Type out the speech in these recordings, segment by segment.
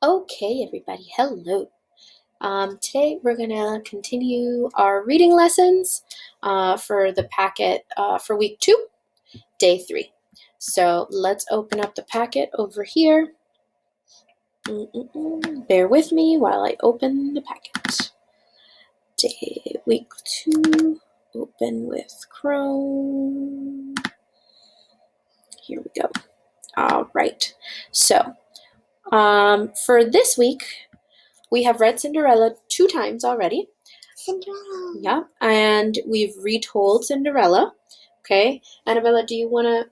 Okay, everybody, hello. Today we're going to continue our reading lessons for the packet for week 2, day 3. So let's open up the packet over here. Bear with me while I open the packet. Week 2, open with Chrome. Here we go. All right. So for this week, we have read Cinderella 2 times already. Cinderella. Yeah, and we've retold Cinderella. Okay, Annabella, do you wanna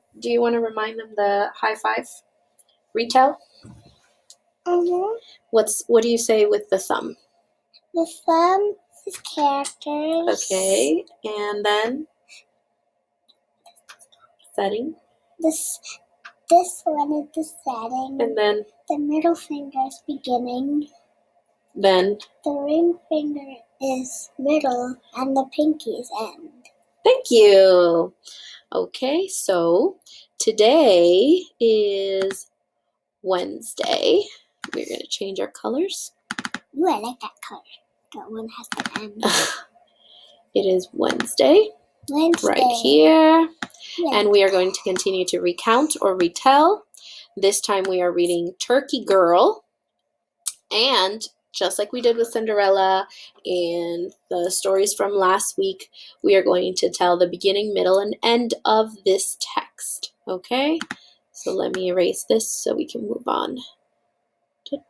remind them the high five retell? What do you say with the thumb? The thumb is characters. Okay, and then setting. This one is the setting. And then the middle finger is beginning. Then the ring finger is middle, and the pinky is end. Thank you. Okay, so today is Wednesday. We're going to change our colors. Ooh, I like that color. That one has the end. It is Wednesday. Right here. Yeah. And we are going to continue to recount or retell. This time we are reading Turkey Girl. And just like we did with Cinderella and the stories from last week, we are going to tell the beginning, middle, and end of this text. Okay? So let me erase this so we can move on. Let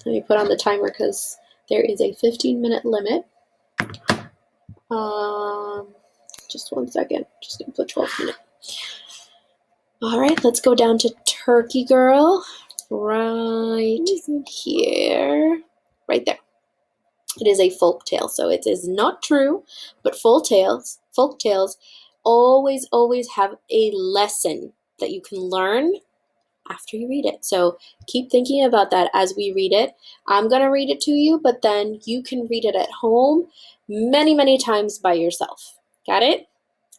me put on the timer because there is a 15-minute limit. Just 1 second. Just going to put 12 minutes. All right, let's go down to Turkey Girl. Right here. Right there. It is a folk tale, so it is not true, but folk tales always have a lesson that you can learn after you read it. So keep thinking about that as we read it. I'm going to read it to you, but then you can read it at home many times by yourself. Got it?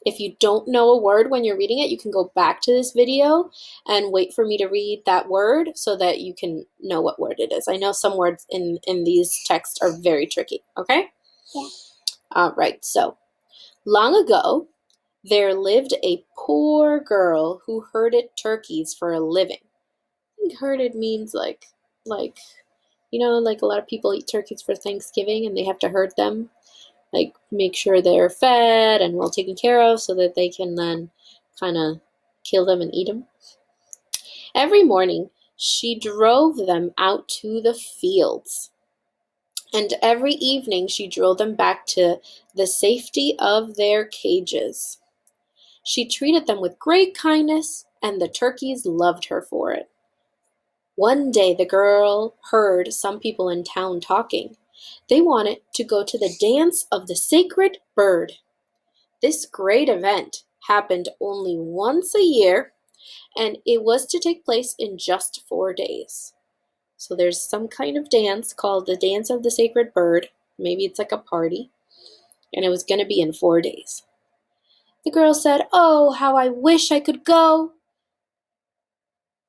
If you don't know a word when you're reading it, you can go back to this video and wait for me to read that word so that you can know what word it is. I know some words in these texts are very tricky, okay? Yeah. All right, so long ago, there lived a poor girl who herded turkeys for a living. I think herded means like you know, like a lot of people eat turkeys for Thanksgiving and they have to herd them. Like make sure they're fed and well taken care of so that they can then kind of kill them and eat them. Every morning, she drove them out to the fields. And every evening, she drove them back to the safety of their cages. She treated them with great kindness, and the turkeys loved her for it. One day, the girl heard some people in town talking. They wanted to go to the dance of the sacred bird. This great event happened only once a year, and it was to take place in just 4 days. So there's some kind of dance called the Dance of the Sacred Bird. Maybe it's like a party, and it was going to be in 4 days. The girl said, "Oh, how I wish I could go."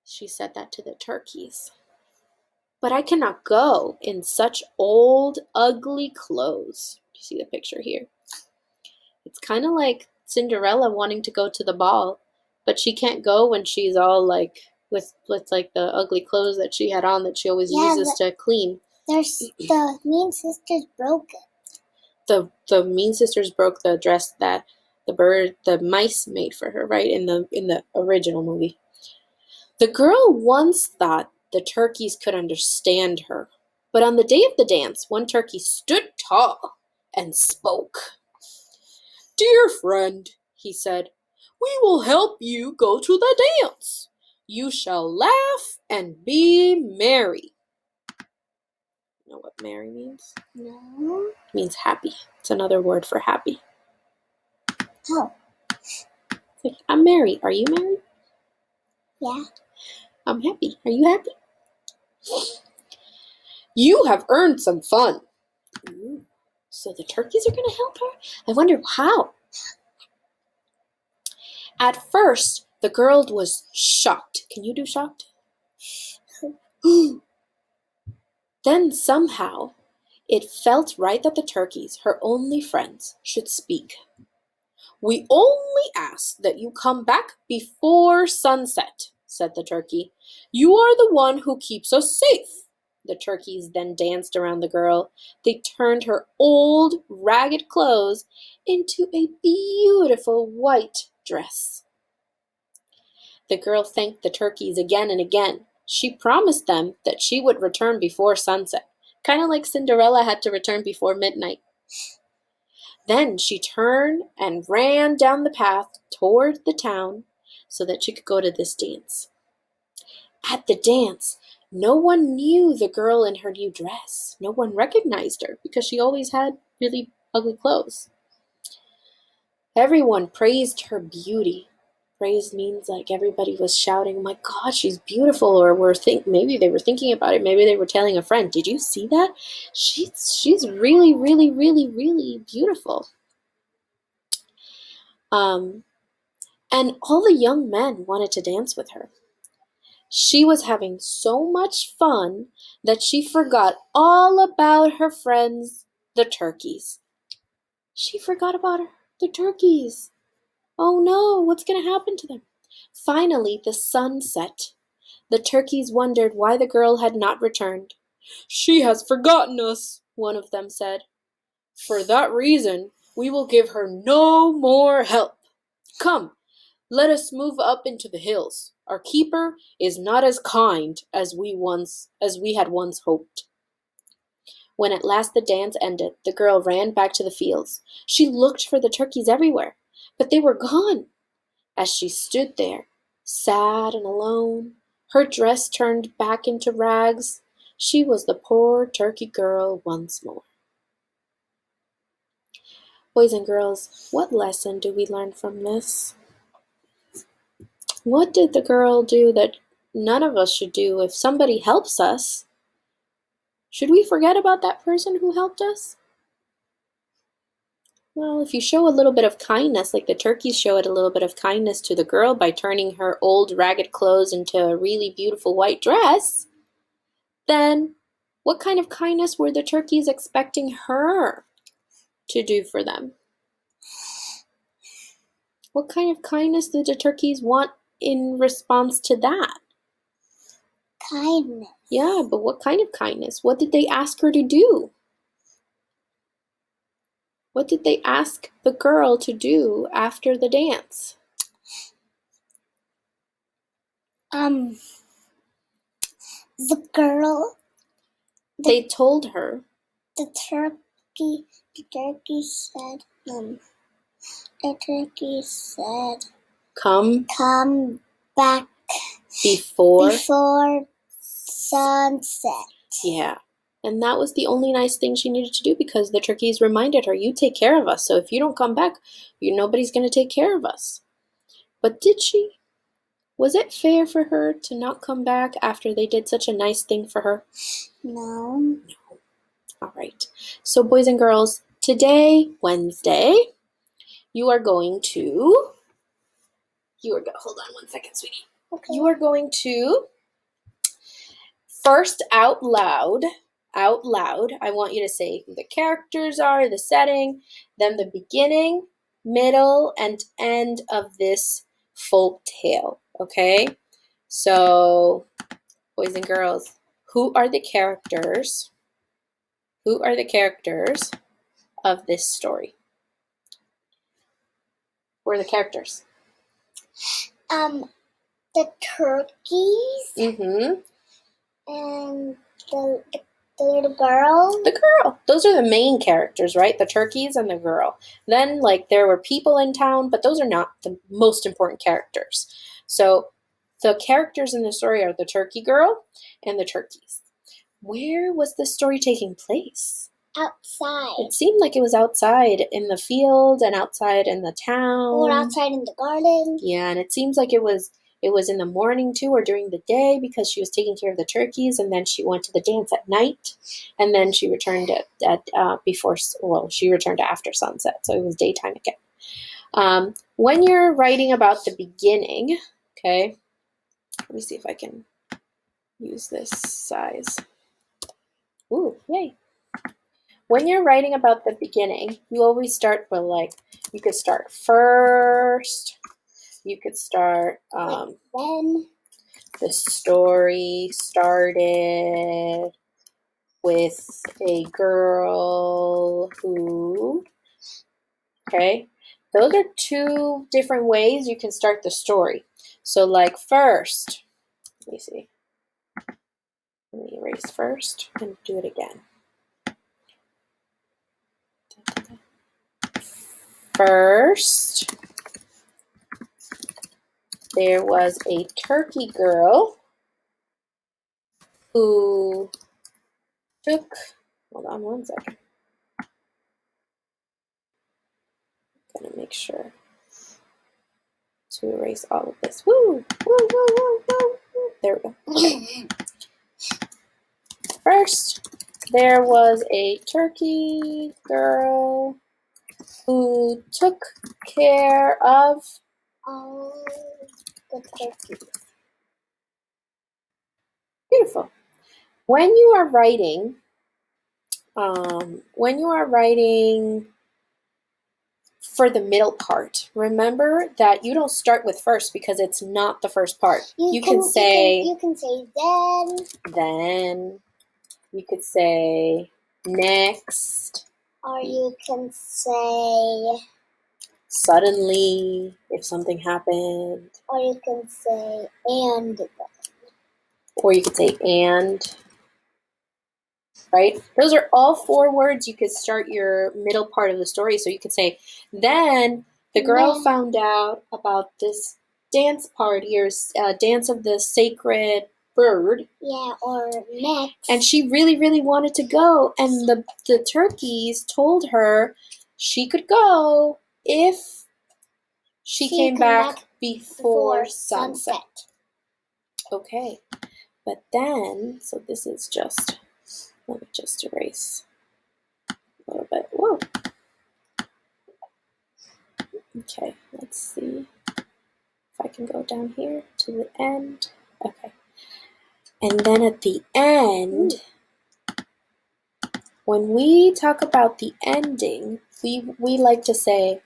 She said that to the turkeys. "But I cannot go in such old, ugly clothes." You see the picture here? It's kind of like Cinderella wanting to go to the ball, but she can't go when she's all like with like the ugly clothes that she had on that she always uses to clean. The mean sisters broke it. The mean sisters broke the dress that the mice made for her, right? In the original movie. The girl once thought the turkeys could understand her, but on the day of the dance, one turkey stood tall and spoke. "Dear friend," he said, "we will help you go to the dance. You shall laugh and be merry." You know what merry means? No. It means happy. It's another word for happy. Oh. It's like, I'm merry. Are you merry? Yeah. I'm happy. Are you happy? You have earned some fun. Ooh. So the turkeys are going to help her? I wonder how. At first, the girl was shocked. Can you do shocked? Then somehow it felt right that the turkeys, her only friends, should speak. "We only ask that you come back before sunset," said the turkey. "You are the one who keeps us safe." The turkeys then danced around the girl. They turned her old, ragged clothes into a beautiful white dress. The girl thanked the turkeys again and again. She promised them that she would return before sunset, kind of like Cinderella had to return before midnight. Then she turned and ran down the path toward the town so that she could go to this dance. At the dance, no one knew the girl in her new dress. No one recognized her because she always had really ugly clothes. Everyone praised her beauty. Praise means like everybody was shouting, "Oh my God, she's beautiful!" Or maybe they were thinking about it. Maybe they were telling a friend, "Did you see that? She's really, really, really, really beautiful." And all the young men wanted to dance with her. She was having so much fun that she forgot all about her friends, the turkeys. She forgot about the turkeys. Oh no, what's going to happen to them? Finally, the sun set. The turkeys wondered why the girl had not returned. "She has forgotten us," one of them said. "For that reason, we will give her no more help. Come, let us move up into the hills. Our keeper is not as kind as we had once hoped." When at last the dance ended, the girl ran back to the fields. She looked for the turkeys everywhere, but they were gone. As she stood there, sad and alone, her dress turned back into rags, she was the poor turkey girl once more. Boys and girls, what lesson do we learn from this? What did the girl do that none of us should do? If somebody helps us, should we forget about that person who helped us? Well, if you show a little bit of kindness, like the turkeys showed a little bit of kindness to the girl by turning her old ragged clothes into a really beautiful white dress, then what kind of kindness were the turkeys expecting her to do for them? What kind of kindness did the turkeys want in response to that? Kindness. Yeah, but what kind of kindness? What did they ask her to do? What did they ask the girl to do after the dance? The girl, They told her, the turkey said, come back before sunset. Yeah. And that was the only nice thing she needed to do because the turkeys reminded her, "You take care of us. So if you don't come back, nobody's going to take care of us." But did she? Was it fair for her to not come back after they did such a nice thing for her? No. All right. So boys and girls, today, Wednesday, hold on one second, sweetie. Okay. You are going to first out loud, I want you to say who the characters are, the setting, then the beginning, middle, and end of this folk tale, okay? So, boys and girls, who are the characters? Who are the characters of this story? Who are the characters? The turkeys Mm-hmm. and the little girl. The girl. Those are the main characters, right? The turkeys and the girl. Then, there were people in town, but those are not the most important characters. So, the characters in the story are the turkey girl and the turkeys. Where was this story taking place? Outside. It seemed like it was outside in the field and outside in the town. Or outside in the garden. Yeah, and it seems like it was in the morning too, or during the day, because she was taking care of the turkeys, and then she went to the dance at night, and then she returned she returned after sunset, so it was daytime again. When you're writing about the beginning, okay, let me see if I can use this size. Ooh, yay. When you're writing about the beginning, you always start with you could start first. You could start when the story started with a girl who, okay? Those are two different ways you can start the story. So first, let me see. Let me erase first and do it again. First, there was a turkey girl who took, hold on one second. I'm gonna make sure to erase all of this. Woo! Woo, woo, woo, woo, woo. There we go. Okay. First, there was a turkey girl who took care of all the turkeys. Beautiful. When you are writing for the middle part, remember that you don't start with first because it's not the first part. You can say then. You could say next. Or you can say suddenly if something happened. Or you can say and. Or you could say and. Right? Those are all 4 words you could start your middle part of the story. So you could say, then the girl found out about this dance party or dance of the sacred bird. Yeah, or next. And she really, really wanted to go. And the turkeys told her she could go if she came back before sunset. Okay. But then, so this is just, let me just erase a little bit. Whoa. Okay, let's see if I can go down here to the end. Okay. And then at the end, when we talk about the ending, we like to say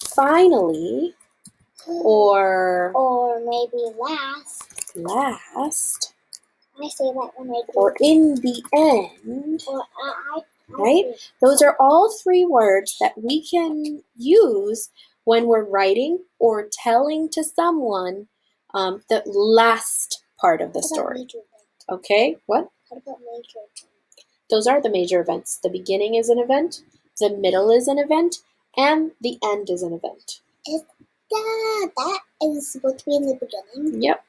finally or maybe last. I say that when I do. Or in the end. Or right? Those are all 3 words that we can use when we're writing or telling to someone the last part of the story. Okay, what? What about major events? Those are the major events. The beginning is an event, the middle is an event, and the end is an event. That is supposed to be in the beginning? Yep.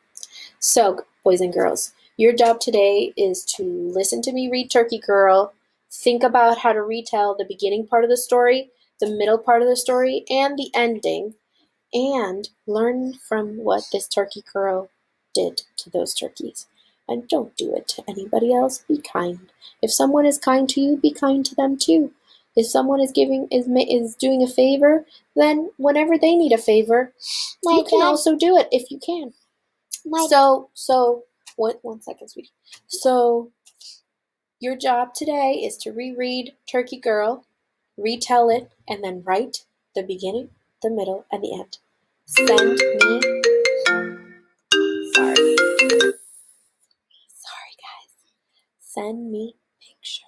So, boys and girls, your job today is to listen to me read Turkey Girl, think about how to retell the beginning part of the story, the middle part of the story, and the ending, and learn from what this turkey girl did to those turkeys. And don't do it to anybody else. Be kind. If someone is kind to you, be kind to them too. If someone is doing a favor, then whenever they need a favor, you can also do it if you can. So, one second, sweetie. So, your job today is to reread Turkey Girl, retell it, and then write the beginning, the middle, and the end. Send me. Sorry, guys. Send me pictures.